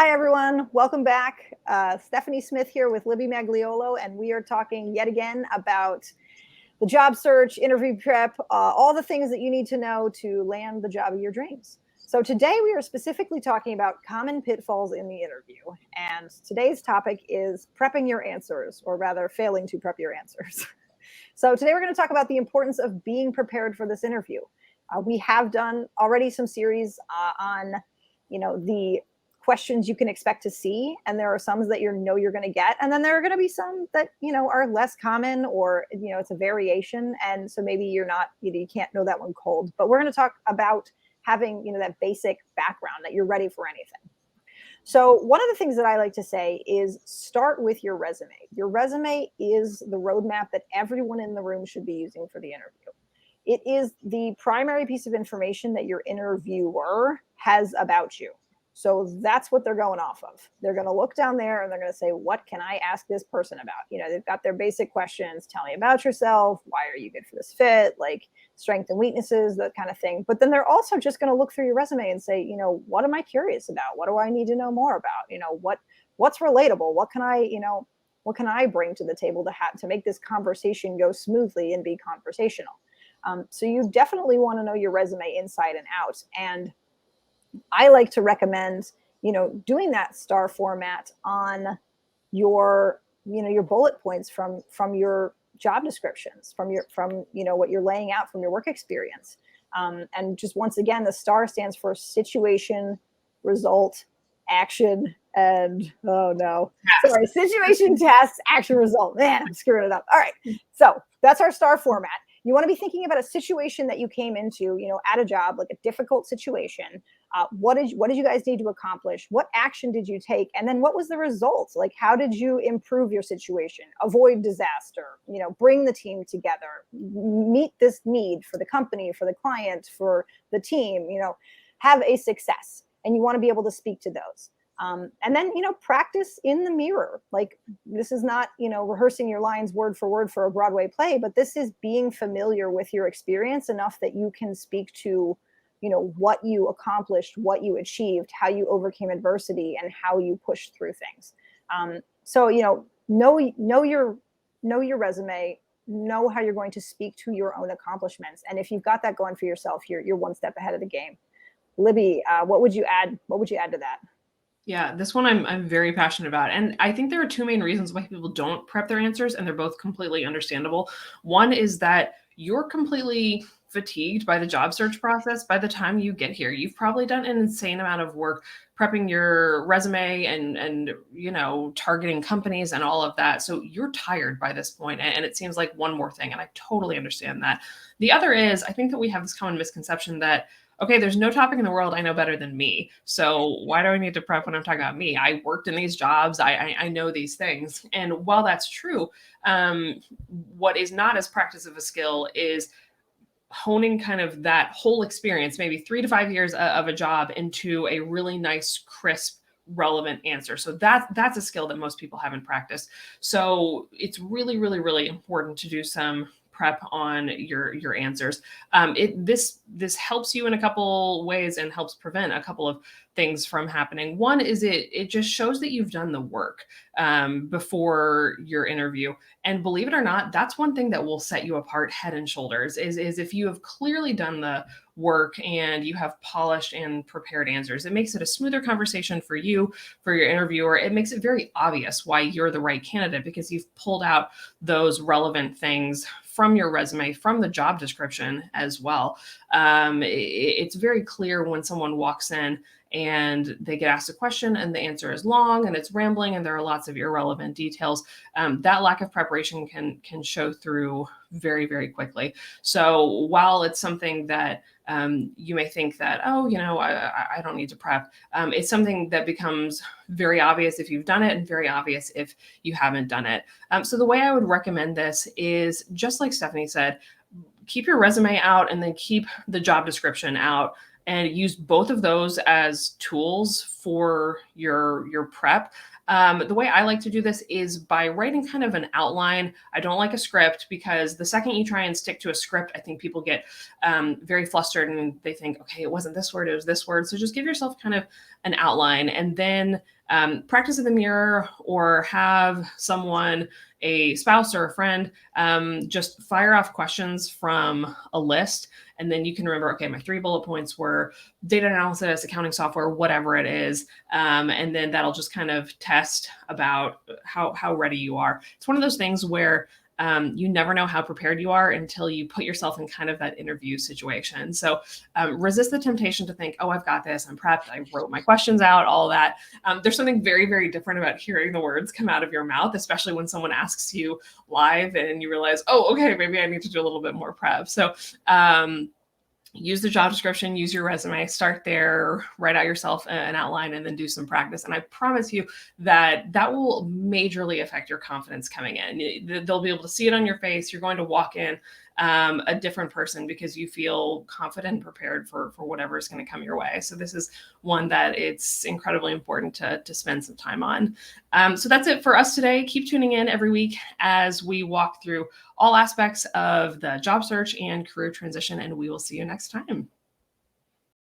Hi, everyone. Welcome back. Stephanie Smith here with Libby Magliolo, and we are talking yet again about the job search, interview prep, all the things that you need to know to land the job of your dreams. So today we are specifically talking about common pitfalls in the interview. And today's topic is prepping your answers, or rather failing to prep your answers. So today we're going to talk about the importance of being prepared for this interview. We have done already some series on, the questions you can expect to see, and there are some that you're going to get, and then there are going to be some that are less common, or it's a variation, and so maybe you're not you can't know that one cold. But we're going to talk about having that basic background that you're ready for anything. So one of the things that I like to say is start with your resume. Your resume is the roadmap that everyone in the room should be using for the interview. It is the primary piece of information that your interviewer has about you. So that's what they're going off of. They're going to look down there and they're going to say, what can I ask this person about? They've got their basic questions. Tell me about yourself. Why are you good for this fit? Like strengths and weaknesses, that kind of thing. But then they're also just going to look through your resume and say, what am I curious about? What do I need to know more about? What's relatable? What can I bring to the table to make this conversation go smoothly and be conversational? So you definitely want to know your resume inside and out. And I like to recommend, doing that star format on your bullet points from your job descriptions, from what you're laying out from your work experience. And just once again, the STAR stands for situation, result, action, and situation, task, action, result. Man, I'm screwing it up. All right. So that's our STAR format. You want to be thinking about a situation that you came into, at a job, like a difficult situation. What did you guys need to accomplish? What action did you take? And then what was the result? Like, how did you improve your situation, avoid disaster, bring the team together, meet this need for the company, for the client, for the team, have a success. And you want to be able to speak to those. And then, practice in the mirror. Like, this is not, rehearsing your lines word for word for a Broadway play, but this is being familiar with your experience enough that you can speak to, what you accomplished, what you achieved, how you overcame adversity, and how you pushed through things. So, know your resume, know how you're going to speak to your own accomplishments. And if you've got that going for yourself, you're one step ahead of the game. Libby, what would you add? What would you add to that? Yeah, this one I'm very passionate about. And I think there are two main reasons why people don't prep their answers, and they're both completely understandable. One is that you're completely fatigued by the job search process by the time you get here. You've probably done an insane amount of work prepping your resume and targeting companies and all of that. So you're tired by this point, and it seems like one more thing, and I totally understand that. The other is, I think that we have this common misconception that, okay, there's no topic in the world I know better than me. So why do I need to prep when I'm talking about me? I worked in these jobs. I know these things. And while that's true, what is not as practice of a skill is honing kind of that whole experience, maybe 3 to 5 years of a job, into a really nice, crisp, relevant answer. So that's a skill that most people haven't practiced. So it's really, really, really important to do some prep on your answers. This helps you in a couple ways and helps prevent a couple of things from happening. One is it just shows that you've done the work before your interview. And believe it or not, that's one thing that will set you apart head and shoulders is if you have clearly done the work and you have polished and prepared answers. It makes it a smoother conversation for you, for your interviewer. It makes it very obvious why you're the right candidate because you've pulled out those relevant things from your resume, from the job description as well. It's very clear when someone walks in and they get asked a question and the answer is long and it's rambling and there are lots of irrelevant details. That lack of preparation can show through very, very quickly. So while it's something that you may think that, I don't need to prep, it's something that becomes very obvious if you've done it and very obvious if you haven't done it. So the way I would recommend this is, just like Stephanie said, keep your resume out and then keep the job description out and use both of those as tools for your prep. The way I like to do this is by writing kind of an outline. I don't like a script because the second you try and stick to a script, I think people get very flustered and they think, okay, it wasn't this word, it was this word. So just give yourself kind of an outline, and then practice in the mirror, or have someone, a spouse or a friend, just fire off questions from a list. And then you can remember, okay, my 3 bullet points were data analysis, accounting software, whatever it is. And then that'll just kind of test about how ready you are. It's one of those things where you never know how prepared you are until you put yourself in kind of that interview situation. So resist the temptation to think, oh, I've got this, I'm prepped, I wrote my questions out, all that. There's something very, very different about hearing the words come out of your mouth, especially when someone asks you live and you realize, oh, okay, maybe I need to do a little bit more prep. So use the job description, use your resume, start there, write out yourself an outline, and then do some practice. And I promise you that that will majorly affect your confidence coming in. They'll be able to see it on your face. You're going to walk in a different person because you feel confident and prepared for whatever is going to come your way. So this is one that it's incredibly important to spend some time on. So that's it for us today. Keep tuning in every week as we walk through all aspects of the job search and career transition, and we will see you next time.